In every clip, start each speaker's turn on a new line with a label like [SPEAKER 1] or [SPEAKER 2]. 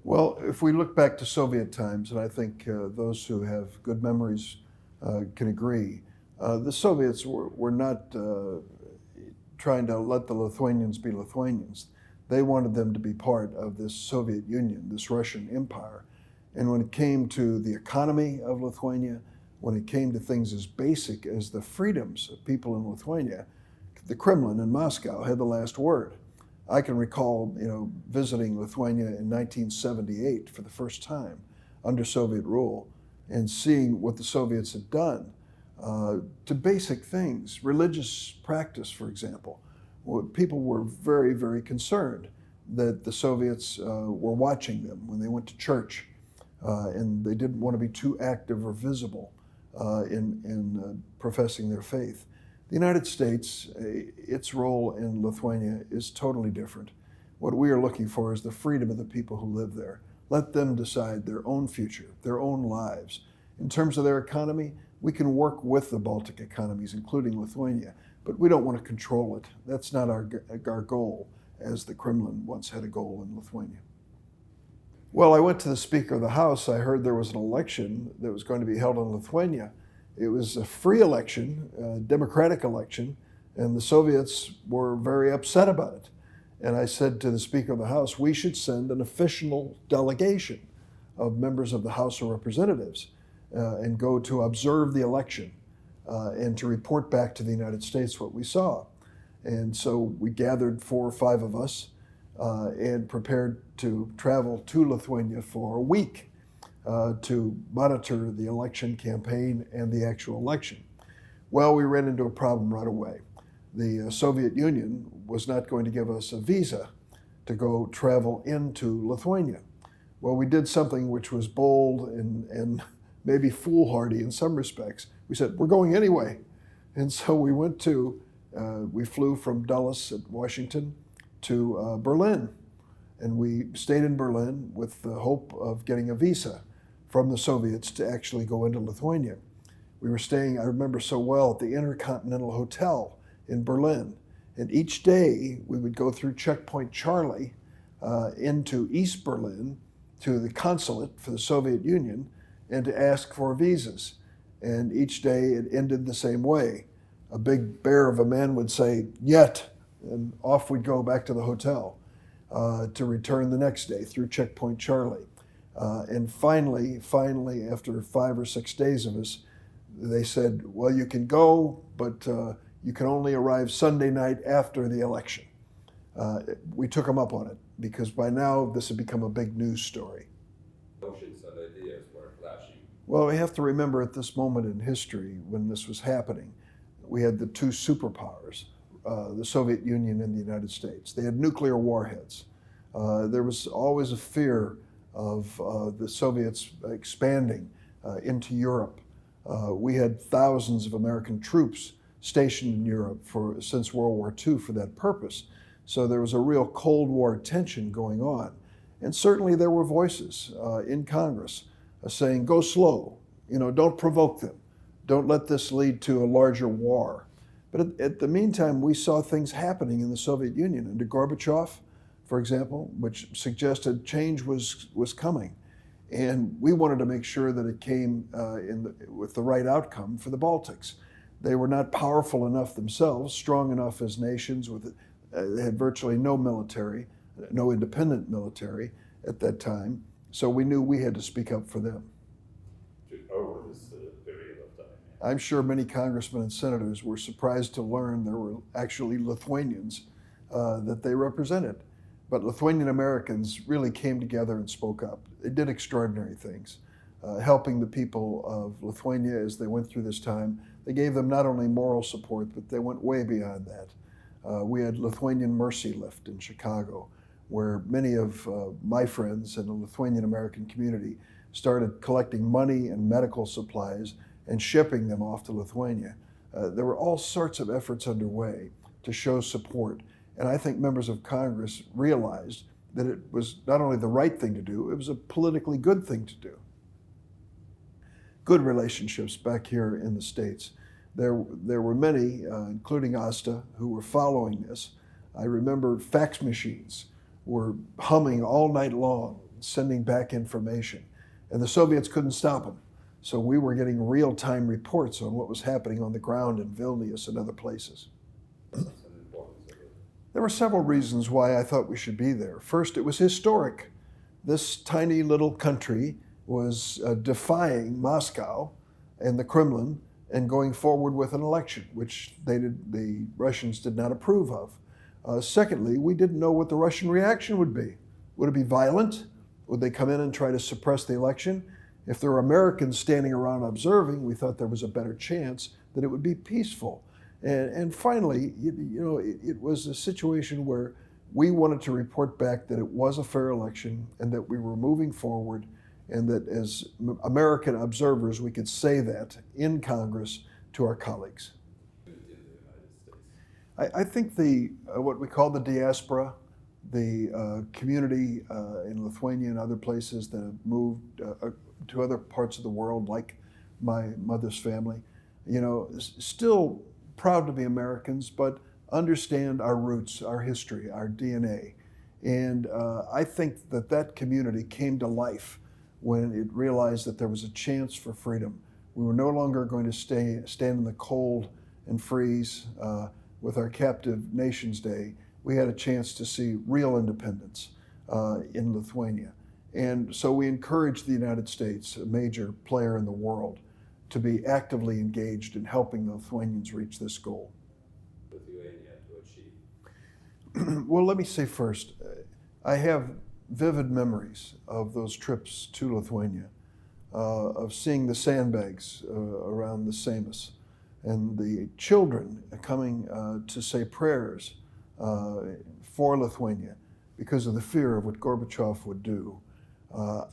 [SPEAKER 1] Well, if we look back to Soviet times, and I think those who have good memories can agree, the Soviets were not trying to let the Lithuanians be Lithuanians. They wanted them to be part of this Soviet Union, this Russian Empire. And when it came to the economy of Lithuania, when it came to things as basic as the freedoms of people in Lithuania, the Kremlin in Moscow had the last word. I can recall, visiting Lithuania in 1978 for the first time under Soviet rule and seeing what the Soviets had done to basic things, religious practice, for example. People were very, very concerned that the Soviets were watching them when they went to church, and they didn't want to be too active or visible in professing their faith. The United States, its role in Lithuania is totally different. What we are looking for is the freedom of the people who live there. Let them decide their own future, their own lives. In terms of their economy, we can work with the Baltic economies, including Lithuania, but we don't want to control it. That's not our goal, as the Kremlin once had a goal in Lithuania. Well, I went to the Speaker of the House. I heard there was an election that was going to be held in Lithuania. It was a free election, a democratic election, and the Soviets were very upset about it. And I said to the Speaker of the House, we should send an official delegation of members of the House of Representatives and go to observe the election and to report back to the United States what we saw. And so we gathered 4 or 5 of us and prepared to travel to Lithuania for a week to monitor the election campaign and the actual election. Well, we ran into a problem right away. The Soviet Union was not going to give us a visa to go travel into Lithuania. Well, we did something which was bold and maybe foolhardy in some respects. We said, we're going anyway. And so we flew from Dulles at Washington to Berlin. And we stayed in Berlin with the hope of getting a visa from the Soviets to actually go into Lithuania. We were staying, I remember so well, at the Intercontinental Hotel in Berlin. And each day we would go through Checkpoint Charlie into East Berlin to the consulate for the Soviet Union and to ask for visas. And each day it ended the same way. A big bear of a man would say, "Yet," and off we'd go back to the hotel to return the next day through Checkpoint Charlie. And finally, after 5 or 6 days of us, they said, well, you can go, but you can only arrive Sunday night after the election. We took them up on it because by now this had become a big news story.
[SPEAKER 2] Notions and ideas were flashing.
[SPEAKER 1] Well, we have to remember at this moment in history when this was happening, we had the 2 superpowers, the Soviet Union and the United States. They had nuclear warheads. There was always a fear of the Soviets expanding into Europe. We had thousands of American troops stationed in Europe since World War II for that purpose. So there was a real Cold War tension going on. And certainly there were voices in Congress saying, go slow, don't provoke them. Don't let this lead to a larger war. But at the meantime, we saw things happening in the Soviet Union under Gorbachev, for example, which suggested change was coming. And we wanted to make sure that it came with the right outcome for the Baltics. They were not powerful enough themselves, strong enough as nations. They had virtually no military, no independent military at that time. So we knew we had to speak up for them.
[SPEAKER 2] Over this period of time.
[SPEAKER 1] I'm sure many congressmen and senators were surprised to learn there were actually Lithuanians that they represented. But Lithuanian Americans really came together and spoke up. They did extraordinary things, helping the people of Lithuania as they went through this time. They gave them not only moral support, but they went way beyond that. We had Lithuanian Mercy Lift in Chicago, where many of my friends in the Lithuanian American community started collecting money and medical supplies and shipping them off to Lithuania. There were all sorts of efforts underway to show support. And I think members of Congress realized that it was not only the right thing to do, it was a politically good thing to do. Good relationships back here in the States. There were many, including Asta, who were following this. I remember fax machines were humming all night long, sending back information. And the Soviets couldn't stop them. So we were getting real-time reports on what was happening on the ground in Vilnius and other places. There were several reasons why I thought we should be there. First, it was historic. This tiny little country was defying Moscow and the Kremlin and going forward with an election, which the Russians did not approve of. Secondly, we didn't know what the Russian reaction would be. Would it be violent? Would they come in and try to suppress the election? If there were Americans standing around observing, we thought there was a better chance that it would be peaceful. And finally, it was a situation where we wanted to report back that it was a fair election and that we were moving forward, and that as American observers, we could say that in Congress to our colleagues. I think what we call the diaspora, the community in Lithuania and other places that have moved to other parts of the world, like my mother's family, still proud to be Americans, but understand our roots, our history, our DNA. And I think that community came to life when it realized that there was a chance for freedom. We were no longer going to stand in the cold and freeze with our captive Nations Day. We had a chance to see real independence in Lithuania. And so we encouraged the United States, a major player in the world, to be actively engaged in helping the Lithuanians reach this goal.
[SPEAKER 2] Lithuania to achieve?
[SPEAKER 1] Well, let me say first, I have vivid memories of those trips to Lithuania, of seeing the sandbags around the Seimas, and the children coming to say prayers for Lithuania because of the fear of what Gorbachev would do.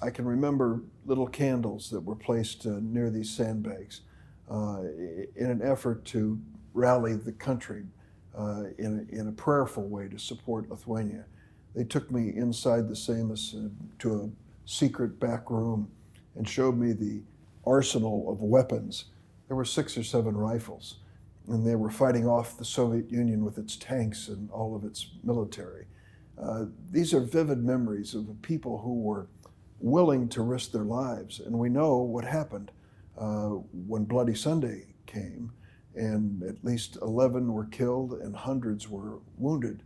[SPEAKER 1] I can remember little candles that were placed near these sandbags in an effort to rally the country in a prayerful way to support Lithuania. They took me inside the Seimas to a secret back room and showed me the arsenal of weapons. There were 6 or 7 rifles, and they were fighting off the Soviet Union with its tanks and all of its military. These are vivid memories of the people who were willing to risk their lives. And we know what happened when Bloody Sunday came, and at least 11 were killed and hundreds were wounded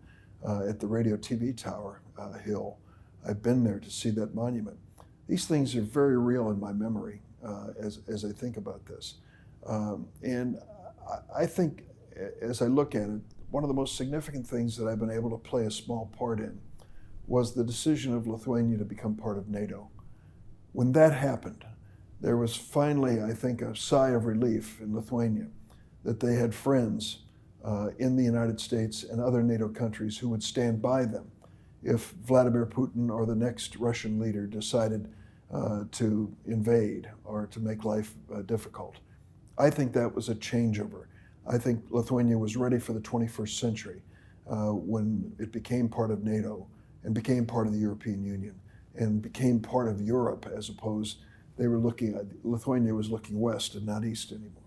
[SPEAKER 1] at the radio TV tower hill. I've been there to see that monument. These things are very real in my memory as I think about this. And I think as I look at it, one of the most significant things that I've been able to play a small part in was the decision of Lithuania to become part of NATO. When that happened, there was finally, I think, a sigh of relief in Lithuania that they had friends in the United States and other NATO countries who would stand by them if Vladimir Putin or the next Russian leader decided to invade or to make life difficult. I think that was a changeover. I think Lithuania was ready for the 21st century when it became part of NATO and became part of the European Union and became part of Europe, as opposed, Lithuania was looking west and not east anymore.